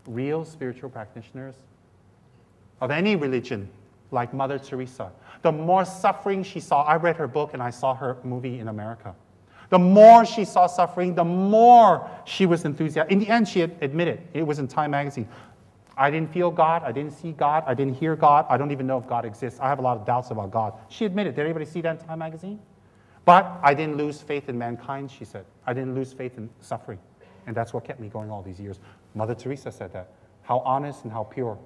real spiritual practitioners of any religion, like Mother Teresa, the more suffering she saw, I read her book and I saw her movie in America. The more she saw suffering, the more she was enthusiastic. In the end, she admitted, it was in Time magazine, I didn't feel God, I didn't see God, I didn't hear God, I don't even know if God exists. I have a lot of doubts about God. She admitted, did anybody see that in Time magazine? But I didn't lose faith in mankind, she said. I didn't lose faith in suffering. And that's what kept me going all these years. Mother Teresa said that. How honest and how pure.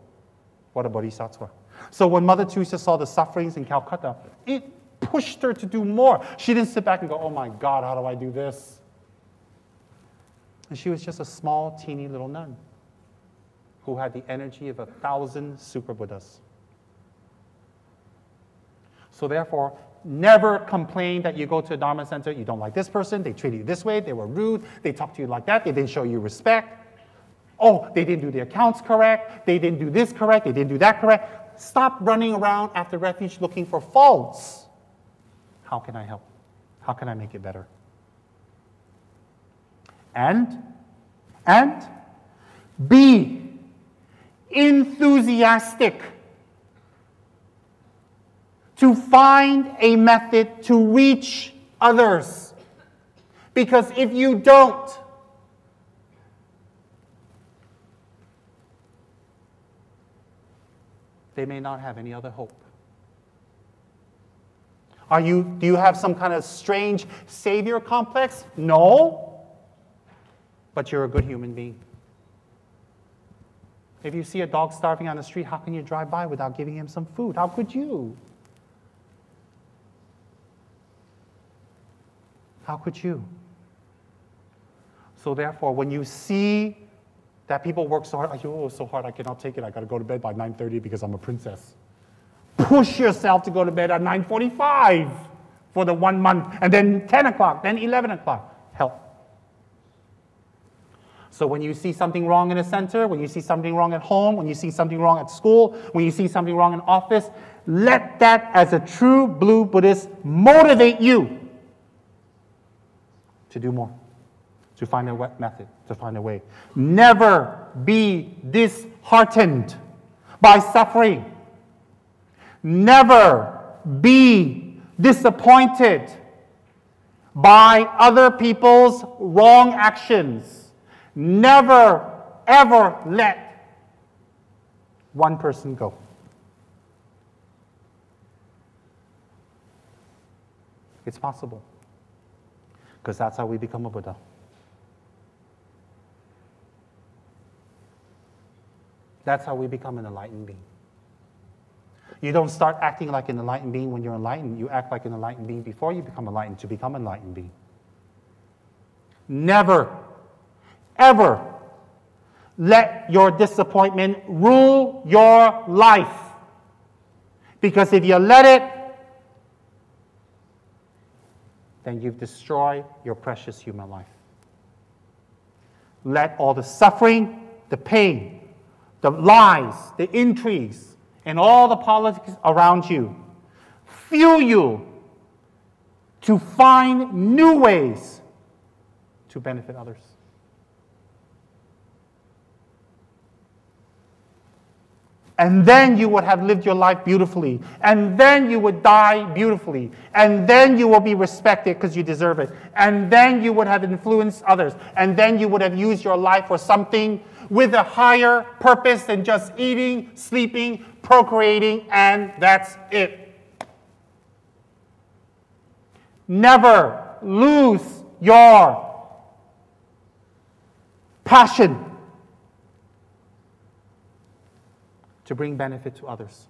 What a bodhisattva. So when Mother Teresa saw the sufferings in Calcutta, it pushed her to do more. She didn't sit back and go, oh my God, how do I do this? And she was just a small, teeny little nun who had the energy of 1,000 super Buddhas. So therefore, never complain that you go to a Dharma center, you don't like this person, they treated you this way, they were rude, they talked to you like that, they didn't show you respect. Oh, they didn't do the accounts correct, they didn't do this correct, they didn't do that correct. Stop running around after Refuge looking for faults. How can I help? How can I make it better? And be enthusiastic to find a method to reach others. Because if you don't, they may not have any other hope. Do you have some kind of strange savior complex? No. But you're a good human being. If you see a dog starving on the street, how can you drive by without giving him some food? How could you? How could you? So therefore, when you see that people work so hard, so hard, I cannot take it. I got to go to bed by 9:30 because I'm a princess. Push yourself to go to bed at 9:45 for the 1 month, and then 10 o'clock, then 11 o'clock. Help. So when you see something wrong in a center, when you see something wrong at home, when you see something wrong at school, when you see something wrong in office, let that, as a true blue Buddhist, motivate you to do more, to find a method, to find a way. Never be disheartened by suffering. Never be disappointed by other people's wrong actions. Never, ever let one person go. It's possible. Because that's how we become a Buddha. That's how we become an enlightened being. You don't start acting like an enlightened being when you're enlightened. You act like an enlightened being before you become enlightened to become an enlightened being. Never, ever let your disappointment rule your life. Because if you let it, then you've destroyed your precious human life. Let all the suffering, the pain, the lies, the intrigues, and all the politics around you fuel you to find new ways to benefit others. And then you would have lived your life beautifully. And then you would die beautifully. And then you will be respected because you deserve it. And then you would have influenced others. And then you would have used your life for something with a higher purpose than just eating, sleeping, procreating, and that's it. Never lose your passion to bring benefit to others,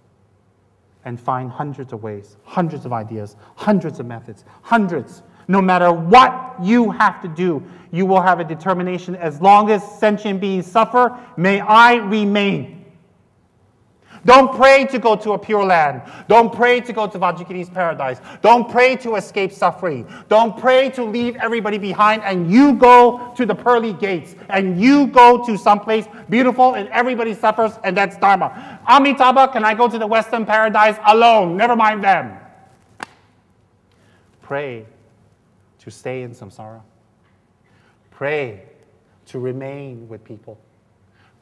and find hundreds of ways, hundreds of ideas, hundreds of methods, hundreds. No matter what you have to do, you will have a determination. As long as sentient beings suffer, may I remain. Don't pray to go to a pure land. Don't pray to go to Vajrayogini's paradise. Don't pray to escape suffering. Don't pray to leave everybody behind and you go to the pearly gates and you go to someplace beautiful and everybody suffers, and that's Dharma. Amitabha, can I go to the Western paradise alone? Never mind them. Pray to stay in samsara. Pray to remain with people.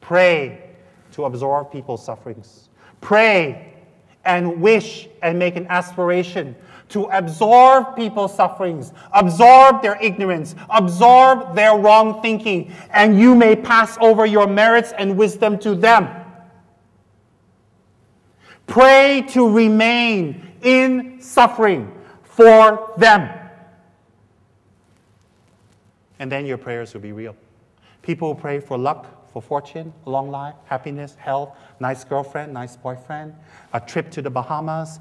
Pray to absorb people's sufferings. Pray and wish and make an aspiration to absorb people's sufferings, absorb their ignorance, absorb their wrong thinking, and you may pass over your merits and wisdom to them. Pray to remain in suffering for them. And then your prayers will be real. People who pray for luck, for fortune, long life, happiness, health, nice girlfriend, nice boyfriend, a trip to the Bahamas,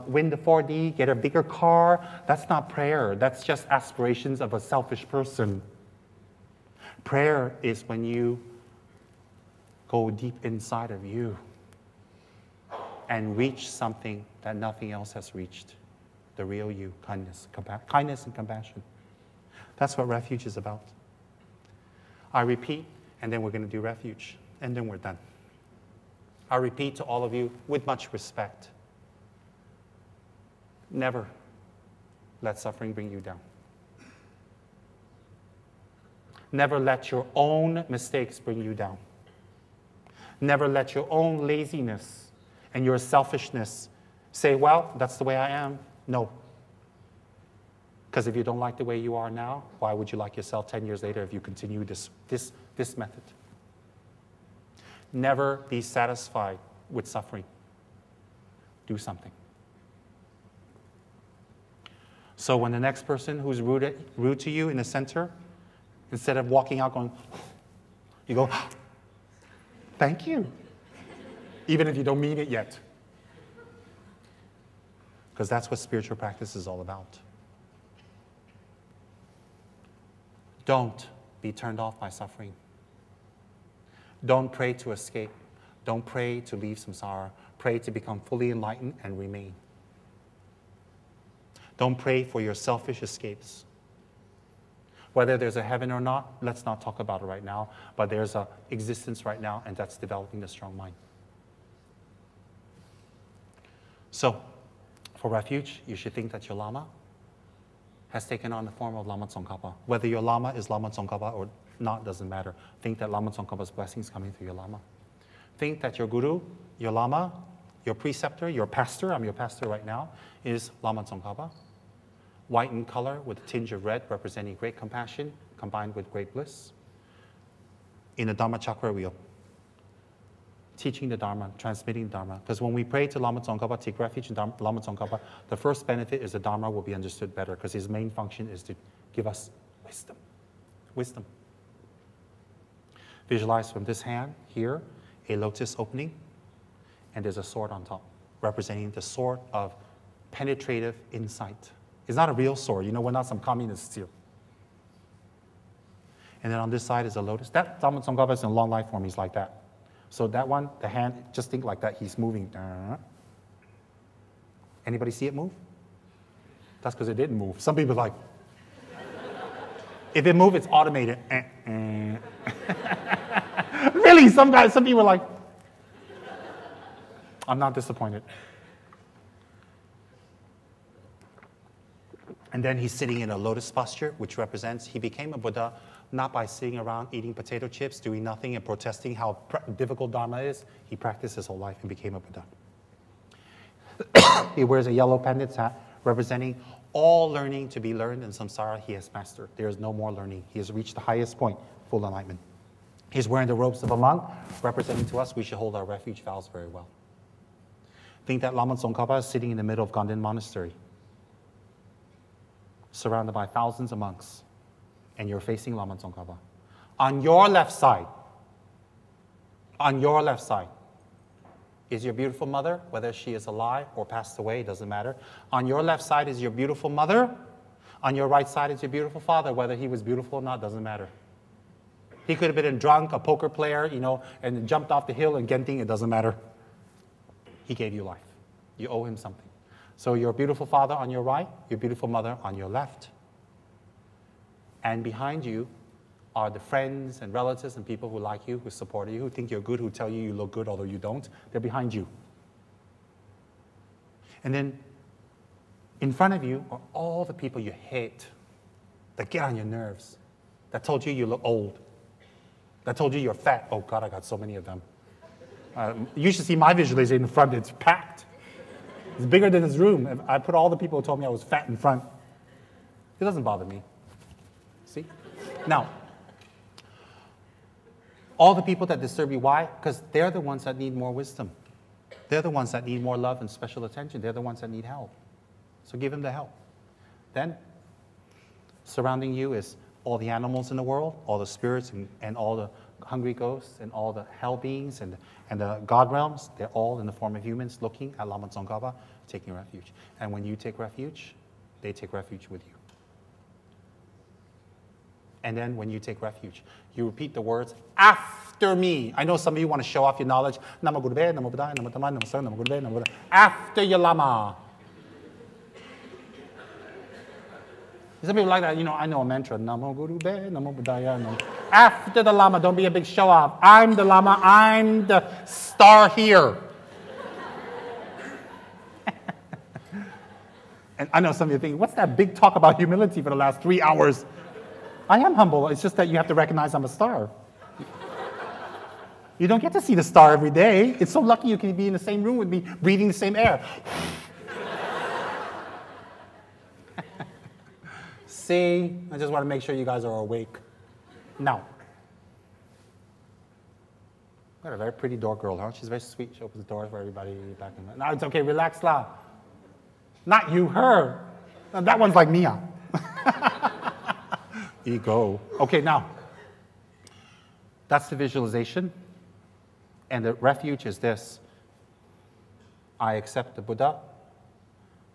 win the 4D, get a bigger car. That's not prayer. That's just aspirations of a selfish person. Prayer is when you go deep inside of you and reach something that nothing else has reached. The real you, kindness and compassion. That's what Refuge is about. I repeat, and then we're going to do Refuge, and then we're done. I repeat to all of you with much respect. Never let suffering bring you down. Never let your own mistakes bring you down. Never let your own laziness and your selfishness say, well, that's the way I am. No. Because if you don't like the way you are now, why would you like yourself 10 years later if you continue this method? Never be satisfied with suffering. Do something. So when the next person who's rude to you in the center, instead of walking out going, you go, thank you. Even if you don't mean it yet. Because that's what spiritual practice is all about. Don't be turned off by suffering. Don't pray to escape. Don't pray to leave samsara. Pray to become fully enlightened and remain. Don't pray for your selfish escapes. Whether there's a heaven or not, let's not talk about it right now, but there's an existence right now, and that's developing the strong mind. So, for Refuge, you should think that your Lama has taken on the form of Lama Tsongkhapa. Whether your Lama is Lama Tsongkhapa or not doesn't matter. Think that Lama Tsongkhapa's blessings coming through your Lama. Think that your Guru, your Lama, your preceptor, your pastor, I'm your pastor right now, is Lama Tsongkhapa. White in color with a tinge of red representing great compassion combined with great bliss. In the Dharma chakra wheel. Teaching the Dharma, transmitting the Dharma. Because when we pray to Lama Tsongkhapa, take refuge in Lama Tsongkhapa, the first benefit is the Dharma will be understood better because his main function is to give us wisdom. Wisdom. Visualize from this hand, here, a lotus opening, and there's a sword on top, representing the sword of penetrative insight. It's not a real sword. You know, we're not some communists here. And then on this side is a lotus. That Lama Tsongkhapa is in long life form. He's like that. So that one, the hand, just think like that. He's moving. Anybody see it move? That's because it didn't move. Some people are like, if it moves, it's automated. Really, some people are like, I'm not disappointed. And then he's sitting in a lotus posture, which represents he became a Buddha not by sitting around eating potato chips, doing nothing, and protesting how difficult Dharma is. He practiced his whole life and became a Buddha. He wears a yellow pendant's hat, representing all learning to be learned in samsara he has mastered. There is no more learning. He has reached the highest point, full enlightenment. He's wearing the robes of a monk, representing to us we should hold our refuge vows very well. Think that Lama Tsongkhapa is sitting in the middle of Ganden Monastery, surrounded by thousands of monks, and you're facing Lama Tsongkhapa. On your left side is your beautiful mother, whether she is alive or passed away, it doesn't matter. On your left side is your beautiful mother. On your right side is your beautiful father, whether he was beautiful or not, doesn't matter. He could have been a drunk, a poker player, you know, and jumped off the hill and Genting, it doesn't matter. He gave you life. You owe him something. So your beautiful father on your right, your beautiful mother on your left. And behind you are the friends and relatives and people who like you, who support you, who think you're good, who tell you you look good although you don't. They're behind you. And then in front of you are all the people you hate, that get on your nerves, that told you you look old. I told you you're fat. Oh God, I got so many of them. You should see my visualization in front. It's packed. It's bigger than this room. I put all the people who told me I was fat in front. It doesn't bother me. See? Now, all the people that disturb you, why? Because they're the ones that need more wisdom. They're the ones that need more love and special attention. They're the ones that need help. So give them the help. Then, surrounding you is all the animals in the world, all the spirits and all the hungry ghosts and all the hell beings and the God realms. They're all in the form of humans looking at Lama Tsongkhapa, taking refuge. And when you take refuge, they take refuge with you. And then when you take refuge, you repeat the words after me. I know some of you want to show off your knowledge. Namo Gurube, Namo Buddha, Namo Dhamma, Namo Sangha, Namo Gurube, Namo Buddha. After your Lama. Some people like that, I know a mantra. Namo Gurube, Namo Buddhaya, Namo. After the Lama, don't be a big show off. I'm the Lama, I'm the star here. And I know some of you think, what's that big talk about humility for the last 3 hours? I am humble. It's just that you have to recognize I'm a star. You don't get to see the star every day. It's so lucky you can be in the same room with me, breathing the same air. See, I just want to make sure you guys are awake. Now, got a very pretty door girl, huh? She's very sweet. She opens the doors for everybody back in the... No, it's okay. Relax, lah. Not you, her. That one's like Mia. Ego. Okay, now, that's the visualization. And the refuge is this. I accept the Buddha.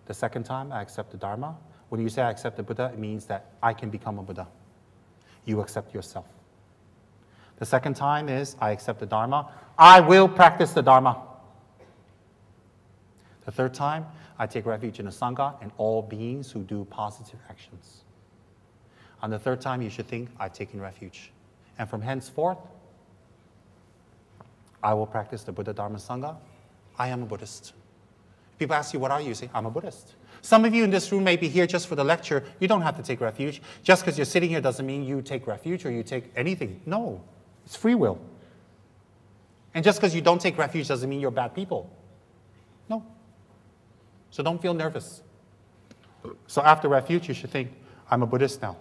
The second time, I accept the Dharma. When you say I accept the Buddha, it means that I can become a Buddha. You accept yourself. The second time is I accept the Dharma. I will practice the Dharma. The third time, I take refuge in the Sangha and all beings who do positive actions. On the third time, you should think, I've taken refuge. And from henceforth, I will practice the Buddha, Dharma, Sangha. I am a Buddhist. People ask you, what are you? You say, I'm a Buddhist. Some of you in this room may be here just for the lecture. You don't have to take refuge. Just because you're sitting here doesn't mean you take refuge or you take anything. No, it's free will. And just because you don't take refuge doesn't mean you're bad people. No. So don't feel nervous. So after refuge, you should think, I'm a Buddhist now.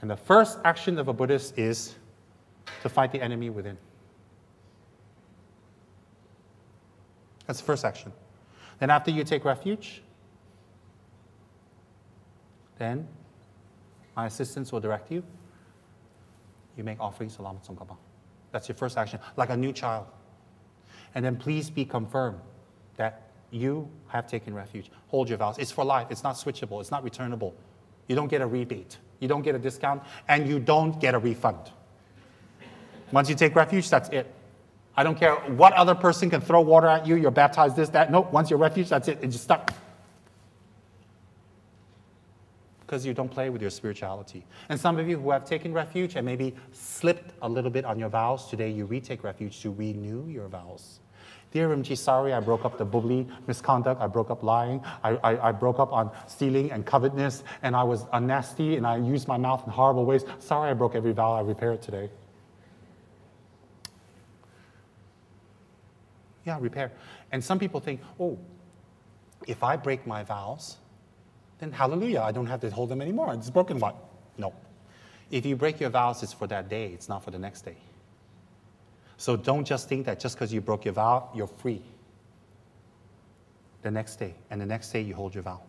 And the first action of a Buddhist is to fight the enemy within. That's the first action. Then after you take refuge, then my assistants will direct you. You make offerings to Lama Tsongkhapa. That's your first action, like a new child. And then please be confirmed that you have taken refuge. Hold your vows. It's for life. It's not switchable. It's not returnable. You don't get a rebate. You don't get a discount, and you don't get a refund. Once you take refuge, that's it. I don't care what other person can throw water at you, you're baptized, this, that. No, once you're refuge, that's it. It's just stuck. Because you don't play with your spirituality. And some of you who have taken refuge and maybe slipped a little bit on your vows, today you retake refuge to renew your vows. Dear Rinpoche, sorry I broke up the bubbly misconduct, I broke up lying, I broke up on stealing and covetousness, and I was nasty and I used my mouth in horrible ways. Sorry I broke every vow, I repair it today. Yeah, repair. And some people think, oh, if I break my vows, then hallelujah, I don't have to hold them anymore. It's broken what? No. If you break your vows, it's for that day, it's not for the next day. So don't just think that just because you broke your vow, you're free. The next day, and the next day you hold your vow.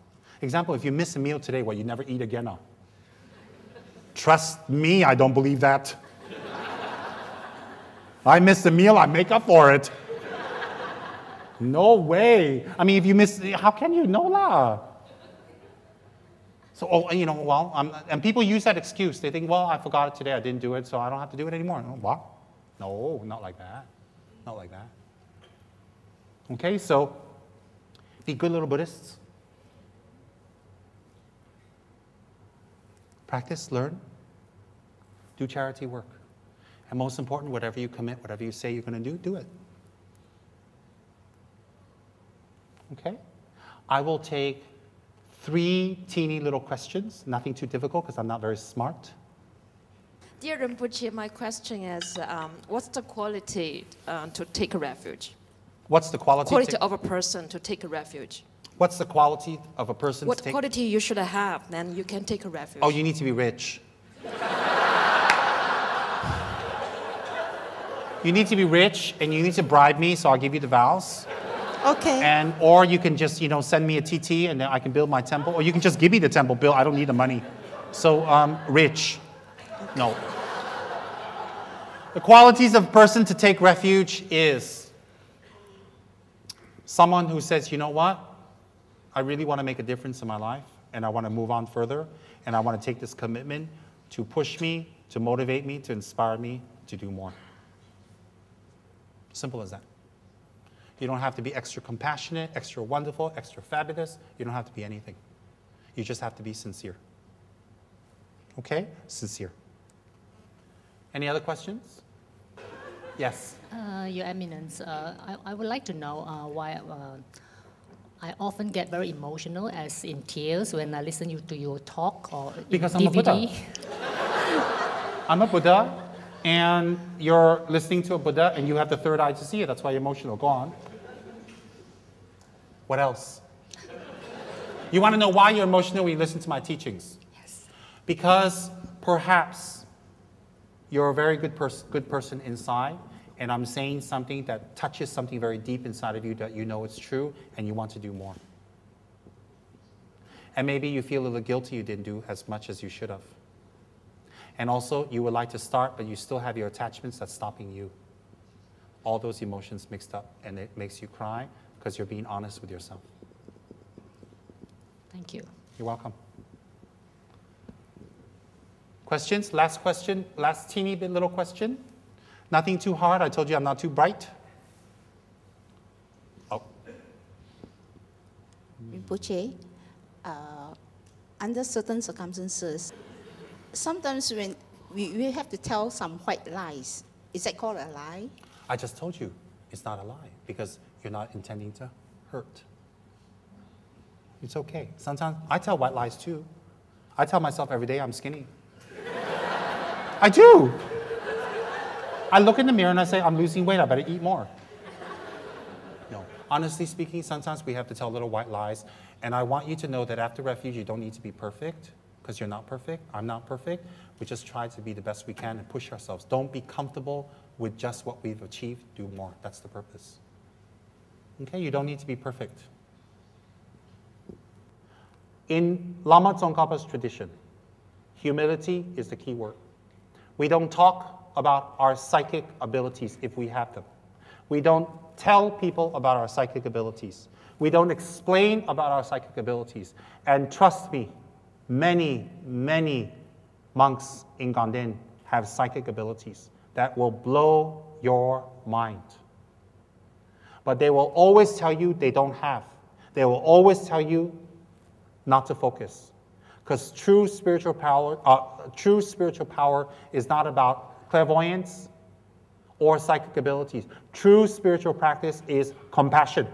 Example, if you miss a meal today, you never eat again now. Trust me, I don't believe that. I missed a meal, I make up for it. No way. I mean, if you miss, how can you? No lah. So, and people use that excuse. They think, well, I forgot it today, I didn't do it, so I don't have to do it anymore. What? No, not like that. Not like that. Okay, so be good little Buddhists. Practice, learn, do charity work. And most important, whatever you commit, whatever you say you're going to do, do it. Okay? I will take 3 teeny little questions, nothing too difficult because I'm not very smart. Dear Rinpoche, my question is, what's the quality to take a refuge? What's the quality? Quality of a person to take a refuge. What's the quality of a person What to take? quality you should have, then you can take a refuge. Oh, you need to be rich. You need to be rich, and you need to bribe me, so I'll give you the vows. Okay. Or you can just, send me a TT, and then I can build my temple. Or you can just give me the temple bill. I don't need the money. So, rich. No. The qualities of a person to take refuge is someone who says, you know what? I really want to make a difference in my life, and I want to move on further, and I want to take this commitment to push me, to motivate me, to inspire me to do more. Simple as that. You don't have to be extra compassionate, extra wonderful, extra fabulous. You don't have to be anything. You just have to be sincere. Okay? Sincere. Any other questions? Yes. Your Eminence, I would like to know why I often get very emotional, as in tears, when I listen to your talk or because DVD. I'm a Buddha. I'm a Buddha, and you're listening to a Buddha, and you have the third eye to see it. That's why you're emotional. Go on. What else? You want to know why you're emotional when you listen to my teachings? Yes. Because perhaps you're a very good person inside, and I'm saying something that touches something very deep inside of you that you know it's true, and you want to do more. And maybe you feel a little guilty you didn't do as much as you should have. And also, you would like to start, but you still have your attachments that's stopping you. All those emotions mixed up, and it makes you cry because you're being honest with yourself. Thank you. You're welcome. Questions? Last question? Last teeny bit little question? Nothing too hard. I told you I'm not too bright. Oh. Rinpoche, under certain circumstances, sometimes when we have to tell some white lies. Is that called a lie? I just told you it's not a lie because you're not intending to hurt. It's okay. Sometimes I tell white lies too. I tell myself every day I'm skinny. I do. I look in the mirror and I say, I'm losing weight, I better eat more. No, honestly speaking, sometimes we have to tell little white lies. And I want you to know that after Refuge, you don't need to be perfect, because you're not perfect. I'm not perfect. We just try to be the best we can and push ourselves. Don't be comfortable with just what we've achieved. Do more. That's the purpose. Okay, you don't need to be perfect. In Lama Tsongkhapa's tradition, humility is the key word. We don't talk about our psychic abilities if we have them. We don't tell people about our psychic abilities. We don't explain about our psychic abilities. And trust me, many, many monks in Ganden have psychic abilities that will blow your mind. But they will always tell you they don't have. They will always tell you not to focus. Because true spiritual power is not about clairvoyance or psychic abilities. True spiritual practice is compassion.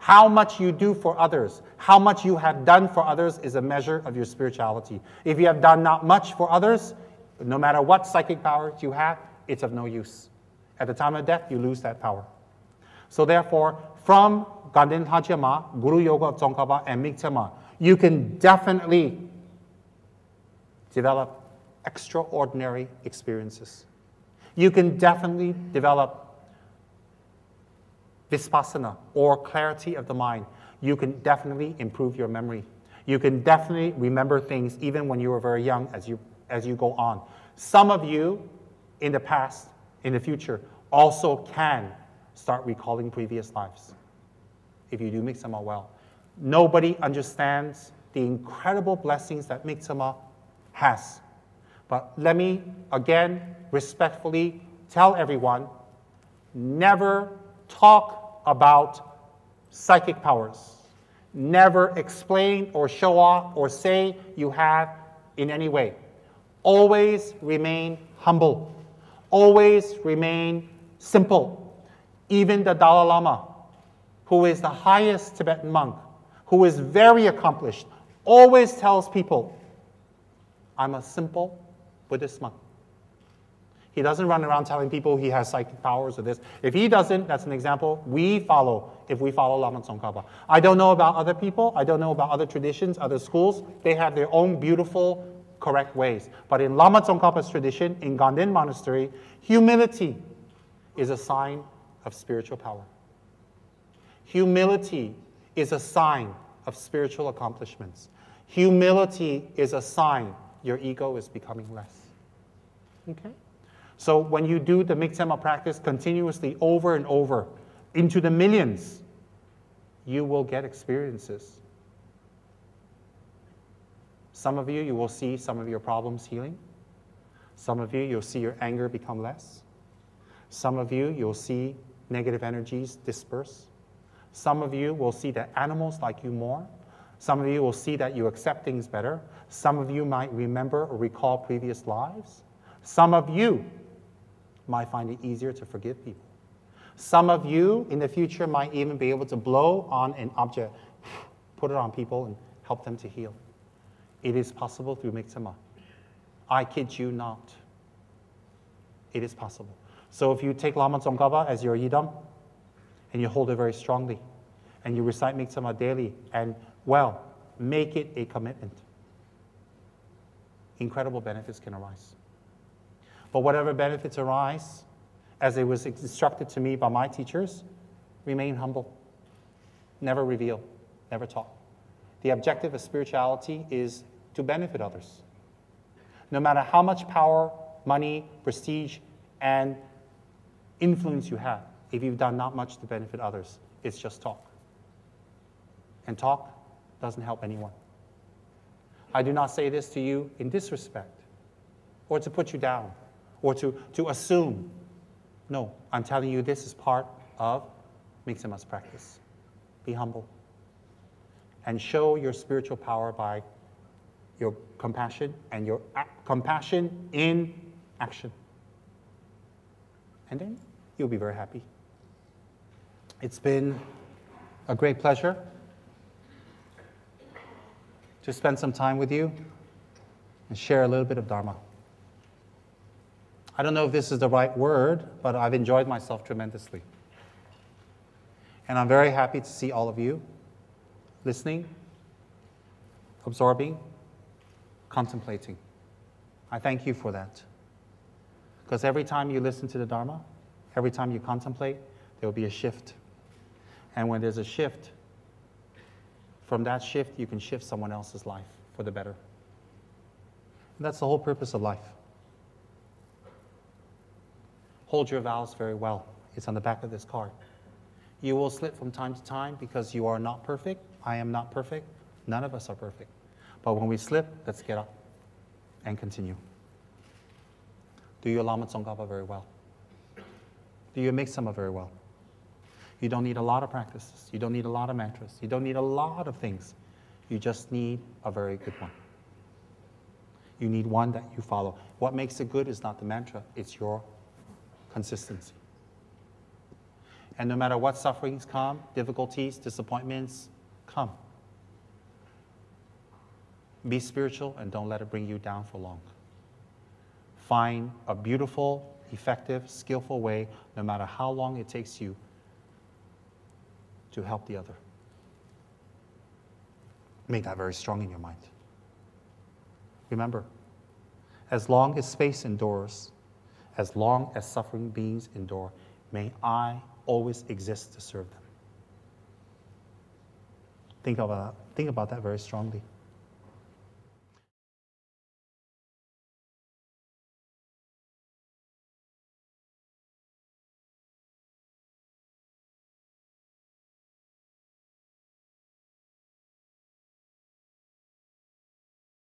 How much you do for others, how much you have done for others is a measure of your spirituality. If you have done not much for others, no matter what psychic powers you have, it's of no use. At the time of death, you lose that power. So therefore, from Ganden Hajima, Guru Yoga of Tsongkhapa, and Miktsema, you can definitely develop extraordinary experiences. You can definitely develop vipassana, or clarity of the mind. You can definitely improve your memory. You can definitely remember things even when you were very young as you go on. Some of you in the past, in the future, also can start recalling previous lives if you do Miktsema well. Nobody understands the incredible blessings that Miktsema has. But let me, again, respectfully tell everyone, never talk about psychic powers. Never explain or show off or say you have in any way. Always remain humble. Always remain simple. Even the Dalai Lama, who is the highest Tibetan monk, who is very accomplished, always tells people, I'm a simple Buddhist monk. He doesn't run around telling people he has psychic powers or this. If he doesn't, that's an example we follow if we follow Lama Tsongkhapa. I don't know about other people. I don't know about other traditions, other schools. They have their own beautiful, correct ways. But in Lama Tsongkhapa's tradition, in Ganden Monastery, humility is a sign of spiritual power. Humility is a sign of spiritual accomplishments. Humility is a sign your ego is becoming less. Okay? So when you do the Miktsema practice continuously over and over, into the millions, you will get experiences. Some of you, you will see some of your problems healing. Some of you, you'll see your anger become less. Some of you, you'll see negative energies disperse. Some of you will see that animals like you more. Some of you will see that you accept things better. Some of you might remember or recall previous lives. Some of you might find it easier to forgive people. Some of you in the future might even be able to blow on an object, put it on people, and help them to heal. It is possible through Miktsema. I kid you not. It is possible. So if you take Lama Tsongkhapa as your yidam, and you hold it very strongly, and you recite Miktsema daily, and, well, make it a commitment, incredible benefits can arise. But whatever benefits arise, as it was instructed to me by my teachers, remain humble. Never reveal, never talk. The objective of spirituality is to benefit others. No matter how much power, money, prestige, and influence you have, if you've done not much to benefit others, it's just talk. And talk doesn't help anyone. I do not say this to you in disrespect, or to put you down, or to assume. No, I'm telling you this is part of Miktsema's practice. Be humble. And show your spiritual power by your compassion and your compassion in action. And then you'll be very happy. It's been a great pleasure to spend some time with you and share a little bit of Dharma. I don't know if this is the right word, but I've enjoyed myself tremendously. And I'm very happy to see all of you listening, absorbing, contemplating. I thank you for that. Because every time you listen to the Dharma, every time you contemplate, there will be a shift. And when there's a shift, from that shift, you can shift someone else's life for the better. And that's the whole purpose of life. Hold your vows very well. It's on the back of this card. You will slip from time to time because you are not perfect. I am not perfect. None of us are perfect. But when we slip, let's get up and continue. Do your Lama Tsongkhapa very well. Do your Miktsema very well. You don't need a lot of practices. You don't need a lot of mantras. You don't need a lot of things. You just need a very good one. You need one that you follow. What makes it good is not the mantra. It's your consistency. And no matter what sufferings come, difficulties, disappointments come, be spiritual and don't let it bring you down for long. Find a beautiful, effective, skillful way, no matter how long it takes you, to help the other. Make that very strong in your mind. Remember, as long as space endures, as long as suffering beings endure, may I always exist to serve them. Think about that very strongly.